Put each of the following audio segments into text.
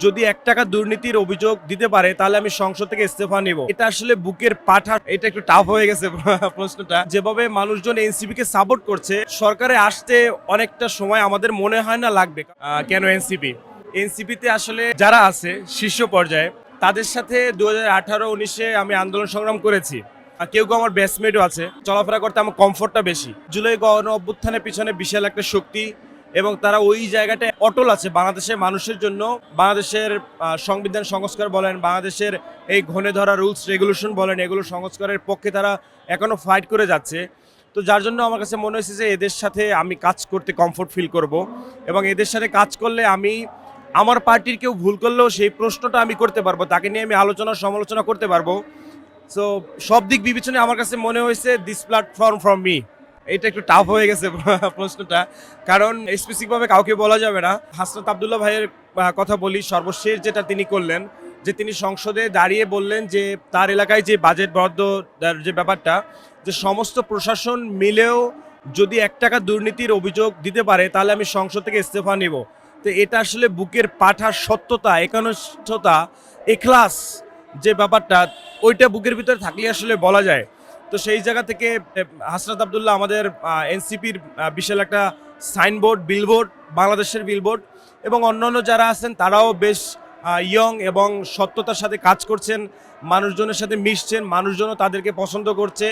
যদি ১ টাকা দুর্নীতির অভিযোগ দিতে পারে তাহলে আমি সংসদ থেকে ইস্তফা নিব। এটা আসলে বুকের পাঠা, এটা একটু টাফ হয়ে গেছে প্রশ্নটা। যেভাবে মানুষজন এনসিপি কে সাপোর্ট করছে, সরকারে আসতে অনেকটা সময় আমাদের মনে হয় না লাগবে। কেন এনসিপিতে আসলে যারা আছে শীর্ষ পর্যায়ে, তাদের সাথে 2018-19-এ আমি আন্দোলন সংগ্রাম করেছি। কেউ কেউ আমার ব্যাচমেটও আছে, চলাফেরা করতে আমার কমফোর্টটা বেশি। জুলাই গণ অভ্যুত্থানের পিছনে বিশাল একটা শক্তি, এবং তারা ওই জায়গাটায় অটল আছে বাংলাদেশের মানুষের জন্য। বাংলাদেশের সংবিধান সংস্কার বলেন, বাংলাদেশের এই ঘনে ধরা রুলস রেগুলেশন বলেন, এগুলো সংস্কারের পক্ষে তারা এখনো ফাইট করে যাচ্ছে। তো যার জন্য আমার কাছে মনে হয়েছে যে এদের সাথে আমি কাজ করতে কমফোর্ট ফিল করব, এবং এদের সাথে কাজ করলে আমি আমার পার্টির কেউ ভুল করলেও সেই প্রশ্নটা আমি করতে পারবো, তাকে নিয়ে আমি আলোচনা সমালোচনা করতে পারবো। সো সব দিক বিবেচনায় আমার কাছে মনে হয়েছে দিস প্ল্যাটফর্ম ফ্রম মি। এটা একটু টাফ হয়ে গেছে প্রশ্নটা, কারণ স্পেসিফিকভাবে কাউকে বলা যাবে না। হাসনাত আবদুল্লাহ ভাইয়ের কথা বলি, সর্বশেষ যেটা তিনি করলেন, যে তিনি সংসদে দাঁড়িয়ে বললেন যে তার এলাকায় যে বাজেট বরাদ্দ যে ব্যাপারটা, যে সমস্ত প্রশাসন মিলেও যদি ১ টাকা দুর্নীতির অভিযোগ দিতে পারে তাহলে আমি সংসদ থেকে ইস্তফা নিব। তো এটা আসলে বুকের পাঠার সত্যতা, একনিষ্ঠতা, এখলাস যে ব্যাপারটা, ওইটা বুকের ভিতরে থাকলে আসলে বলা যায়। তো সেই জায়গা থেকে হাসনাত আবদুল্লাহ আমাদের এনসিপির বিশাল একটা সাইনবোর্ড, বিলবোর্ড, বাংলাদেশের বিলবোর্ড, এবং অন্যান্য যারা আছেন তারাও বেশ ইয়ং এবং সত্যতার সাথে কাজ করছেন, মানুষজনের সাথে মিশছেন, মানুষজনও তাদেরকে পছন্দ করছে,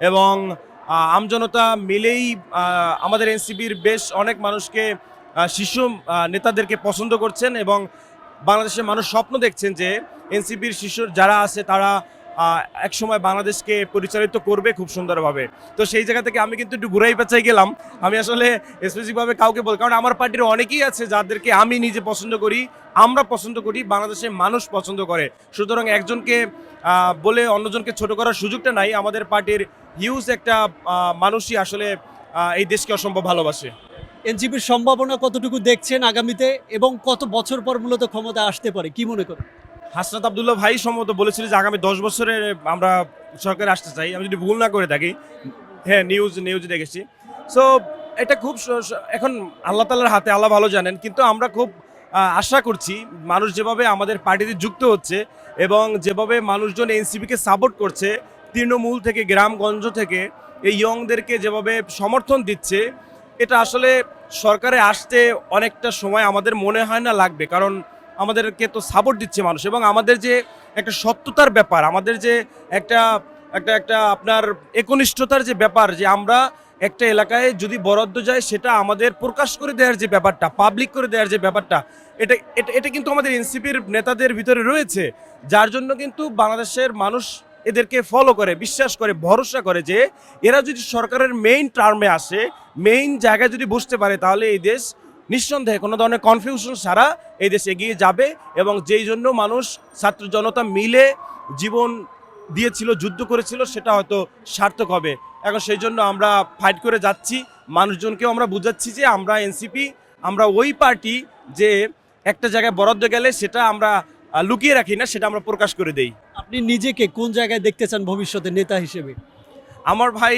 এবং আমজনতা মিলেই আমাদের এনসিপির বেশ অনেক মানুষকে, শীর্ষ নেতাদেরকে পছন্দ করছেন, এবং বাংলাদেশের মানুষ স্বপ্ন দেখছেন যে এনসিপির শীর্ষ যারা আছে তারা একসময় বাংলাদেশকে পরিচালিত করবে খুব সুন্দরভাবে। তো সেই জায়গা থেকে আমি কিন্তু একটু ঘুরাই পেঁচাই গেলাম। আমি আসলে স্পেসিফিকভাবে কাউকে বল, কারণ আমার পার্টির অনেকেই আছে যাদেরকে আমি নিজে পছন্দ করি, আমরা পছন্দ করি, বাংলাদেশের মানুষ পছন্দ করে। সুতরাং একজনকে বলে অন্যজনকে ছোট করার সুযোগটা নাই। আমাদের পার্টির হিউজ একটা মানুষই আসলে এই দেশকে অসম্ভব ভালোবাসে। এনসিপির সম্ভাবনা কতটুকু দেখছেন আগামীতে, এবং কত বছর পর মূলত ক্ষমতা আসতে পারে, কি মনে করেন? হাসনাত আবদুল্লাহ ভাই সম্ভবত বলেছিল যে আগামী 10 বছরে আমরা সরকারে আসতে চাই, আমি যদি ভুল না করে থাকি। হ্যাঁ, নিউজে দেখেছি। সো এটা খুব এখন আল্লাহ তাআলার হাতে, আল্লাহ ভালো জানেন। কিন্তু আমরা খুব আশা করছি, মানুষ যেভাবে আমাদের পার্টিতে যুক্ত হচ্ছে এবং যেভাবে মানুষজন এনসিপিকে সাপোর্ট করছে, তৃণমূল থেকে, গ্রামগঞ্জ থেকে এই ইয়ংদেরকে যেভাবে সমর্থন দিচ্ছে, এটা আসলে সরকারে আসতে অনেকটা সময় আমাদের মনে হয় না লাগবে, কারণ আমাদেরকে তো সাপোর্ট দিচ্ছে মানুষ, এবং আমাদের যে একটা সত্যতার ব্যাপার, আমাদের যে একটা একটা একটা আপনার একনিষ্ঠতার যে ব্যাপার, যে আমরা একটা এলাকায় যদি বরাদ্দ যায় সেটা আমাদের প্রকাশ করে দেওয়ার যে ব্যাপারটা, পাবলিক করে দেওয়ার যে ব্যাপারটা, এটা এটা এটা কিন্তু আমাদের এনসিপির নেতাদের ভিতরে রয়েছে। যার জন্য কিন্তু বাংলাদেশের মানুষ এদেরকে ফলো করে, বিশ্বাস করে, ভরসা করে যে এরা যদি সরকারের মেইন টার্মে আসে, মেইন জায়গায় যদি বসতে পারে, তাহলে এই দেশ নিঃসন্দেহে কোনো ধরনের কনফিউশন ছাড়া এই দেশ এগিয়ে যাবে, এবং যেই জন্য মানুষ, ছাত্র জনতা মিলে জীবন দিয়েছিল, যুদ্ধ করেছিল, সেটা হয়তো সার্থক হবে। এখন সেই জন্য আমরা ফাইট করে যাচ্ছি, মানুষজনকেও আমরা বুঝাচ্ছি যে আমরা এনসিপি, আমরা ওই পার্টি যে একটা জায়গায় বরাদ্দ গেলে সেটা আমরা লুকিয়ে রাখি না, সেটা আমরা প্রকাশ করে দেই। আপনি নিজেকে কোন জায়গায় দেখতে চান ভবিষ্যতে নেতা হিসেবে? আমার ভাই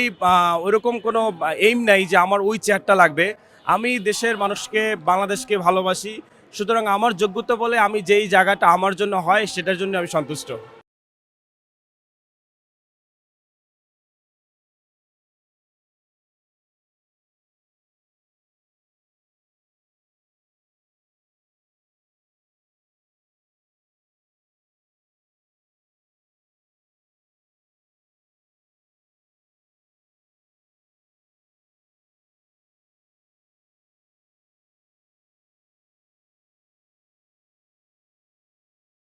ওরকম কোনো এইম নাই যে আমার ওই চেয়ারটা লাগবে। আমি দেশের মানুষকে, বাংলাদেশকে ভালোবাসি। সুতরাং আমার যোগ্যতা বলে আমি যেই জায়গাটা আমার জন্য হয় সেটার জন্য আমি সন্তুষ্ট।